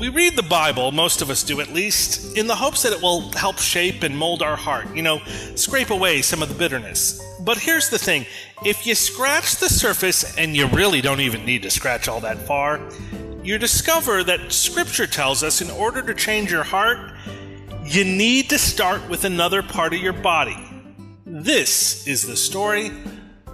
We read the Bible, most of us do at least, in the hopes that it will help shape and mold our heart, scrape away some of the bitterness. But here's the thing, if you scratch the surface, and you really don't even need to scratch all that far, you discover that Scripture tells us in order to change your heart, you need to start with another part of your body. This is the story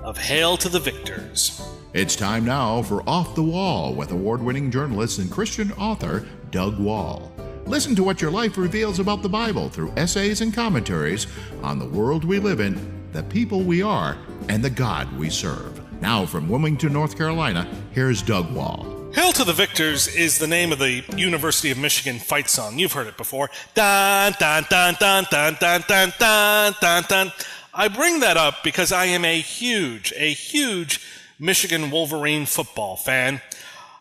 of Hail to the Victors. It's time now for Off the Wall with award-winning journalist and Christian author Doug Wahl. Listen to what your life reveals about the Bible through essays and commentaries on the world we live in, the people we are, and the God we serve. Now from Wilmington, North Carolina, here's Doug Wahl. Hail to the Victors is the name of the University of Michigan fight song. You've heard it before. Dun, dun, dun, dun, dun, dun, dun, dun, dun, dun. I bring that up because I am a huge Michigan Wolverine football fan.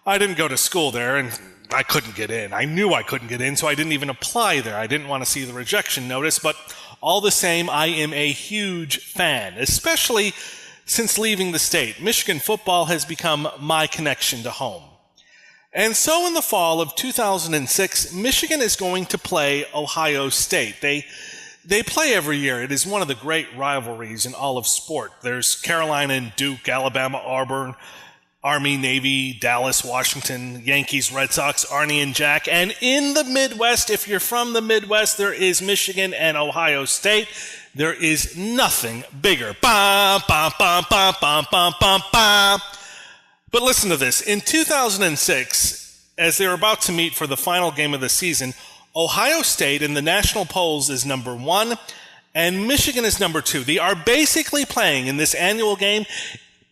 I didn't go to school there, and I couldn't get in. I knew I couldn't get in, so I didn't even apply there. I didn't want to see the rejection notice, but all the same, I am a huge fan, especially since leaving the state. Michigan football has become my connection to home. And so in the fall of 2006, Michigan is going to play Ohio State. They play every year. It is one of the great rivalries in all of sport. There's Carolina and Duke, Alabama, Auburn, Army, Navy, Dallas, Washington, Yankees, Red Sox, Arnie and Jack. And in the Midwest, if you're from the Midwest, there is Michigan and Ohio State. There is nothing bigger. Bah, bah, bah, bah, bah, bah, bah, bah. But listen to this. In 2006, as they were about to meet for the final game of the season, Ohio State in the national polls is number 1, and Michigan is number 2. They are basically playing in this annual game,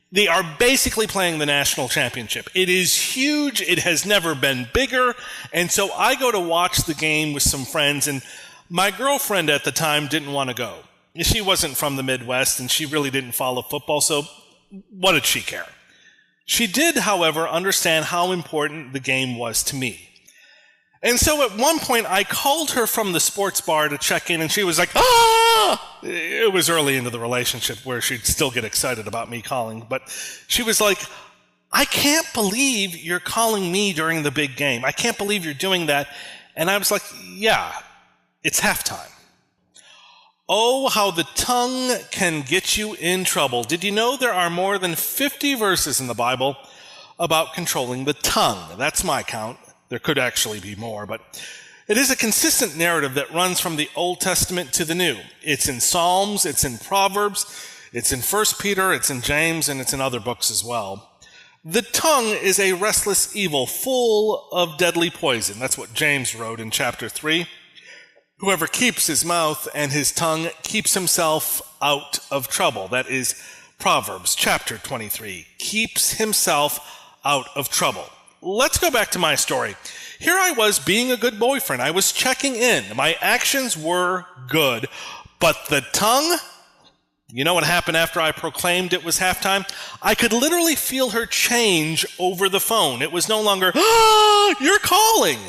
they are basically playing the national championship. It is huge. It has never been bigger. And so I go to watch the game with some friends, and my girlfriend at the time didn't want to go. She wasn't from the Midwest, and she really didn't follow football, so what did she care? She did, however, understand how important the game was to me. And so at one point, I called her from the sports bar to check in, and she was like, ah! It was early into the relationship where she'd still get excited about me calling, but she was like, I can't believe you're calling me during the big game. I can't believe you're doing that. And I was like, yeah, it's halftime. Oh, how the tongue can get you in trouble. Did you know there are more than 50 verses in the Bible about controlling the tongue? That's my count. There could actually be more, but it is a consistent narrative that runs from the Old Testament to the New. It's in Psalms, it's in Proverbs, it's in 1 Peter, it's in James, and it's in other books as well. The tongue is a restless evil full of deadly poison. That's what James wrote in chapter 3. Whoever keeps his mouth and his tongue keeps himself out of trouble. That is Proverbs chapter 23. Keeps himself out of trouble. Let's go back to my story. Here I was being a good boyfriend. I was checking in. My actions were good. But the tongue, you know what happened after I proclaimed it was halftime? I could literally feel her change over the phone. It was no longer, you're calling.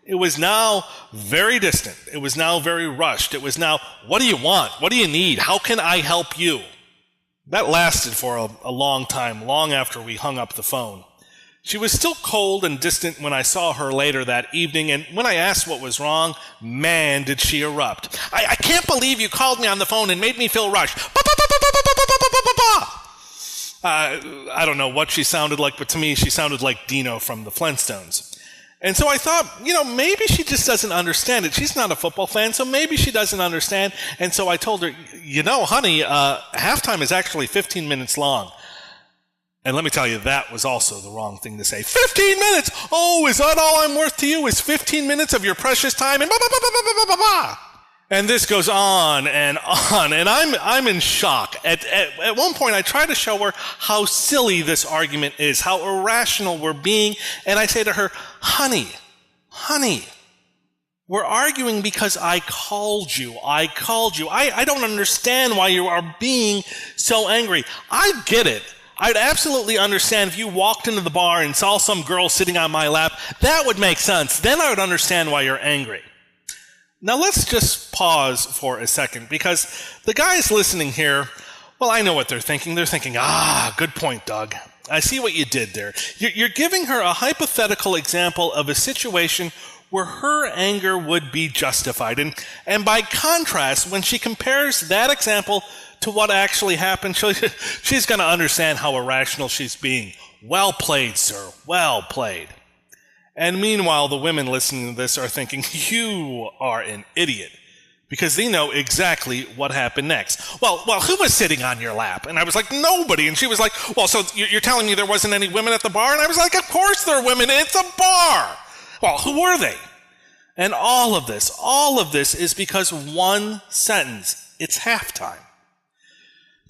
It was now very distant. It was now very rushed. It was now, what do you want? What do you need? How can I help you? That lasted for a long time, long after we hung up the phone. She was still cold and distant when I saw her later that evening, and when I asked what was wrong, man, did she erupt. I can't believe you called me on the phone and made me feel rushed. I don't know what she sounded like, but to me, she sounded like Dino from the Flintstones. And so I thought, maybe she just doesn't understand it. She's not a football fan, so maybe she doesn't understand. And so I told her, honey, halftime is actually 15 minutes long. And let me tell you, that was also the wrong thing to say. 15 minutes! Oh, is that all I'm worth to you? Is 15 minutes of your precious time? And this goes on, and I'm in shock. At one point, I try to show her how silly this argument is, how irrational we're being, and I say to her, honey, we're arguing because I called you. I don't understand why you are being so angry. I get it. I'd absolutely understand if you walked into the bar and saw some girl sitting on my lap. That would make sense. Then I would understand why you're angry. Now let's just pause for a second, because the guys listening here, well, I know what they're thinking. They're thinking, good point, Doug. I see what you did there. You're giving her a hypothetical example of a situation where her anger would be justified. And by contrast, when she compares that example to what actually happened, she's going to understand how irrational she's being. Well played, sir. Well played. And meanwhile, the women listening to this are thinking, you are an idiot, because they know exactly what happened next. Well, who was sitting on your lap? And I was like, nobody. And she was like, well, so you're telling me there wasn't any women at the bar? And I was like, of course there are women. It's a bar. Well, who were they? And all of this is because one sentence. It's halftime.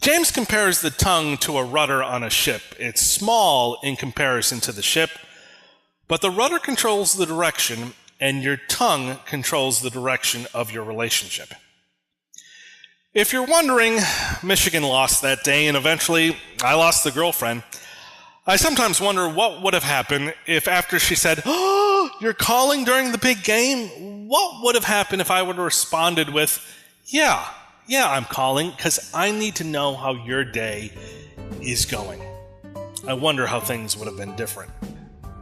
James compares the tongue to a rudder on a ship. It's small in comparison to the ship, but the rudder controls the direction, and your tongue controls the direction of your relationship. If you're wondering, Michigan lost that day, and eventually I lost the girlfriend. I sometimes wonder what would have happened if after she said, "Oh, you're calling during the big game?" What would have happened if I would have responded with, Yeah, I'm calling because I need to know how your day is going." I wonder how things would have been different.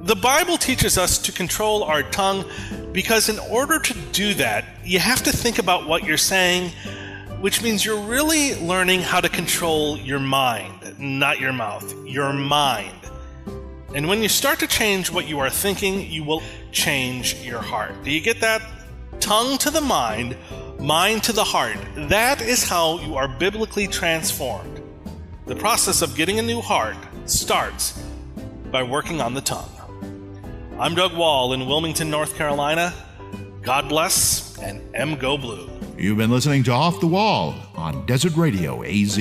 The Bible teaches us to control our tongue because in order to do that, you have to think about what you're saying, which means you're really learning how to control your mind, not your mouth, your mind. And when you start to change what you are thinking, you will change your heart. Do you get that? Tongue to the mind, mind to the heart. That is how you are biblically transformed. The process of getting a new heart starts by working on the tongue. I'm Doug Wahl in Wilmington, North Carolina. God bless, and Go Blue. You've been listening to Off the Wall on Desert Radio AZ.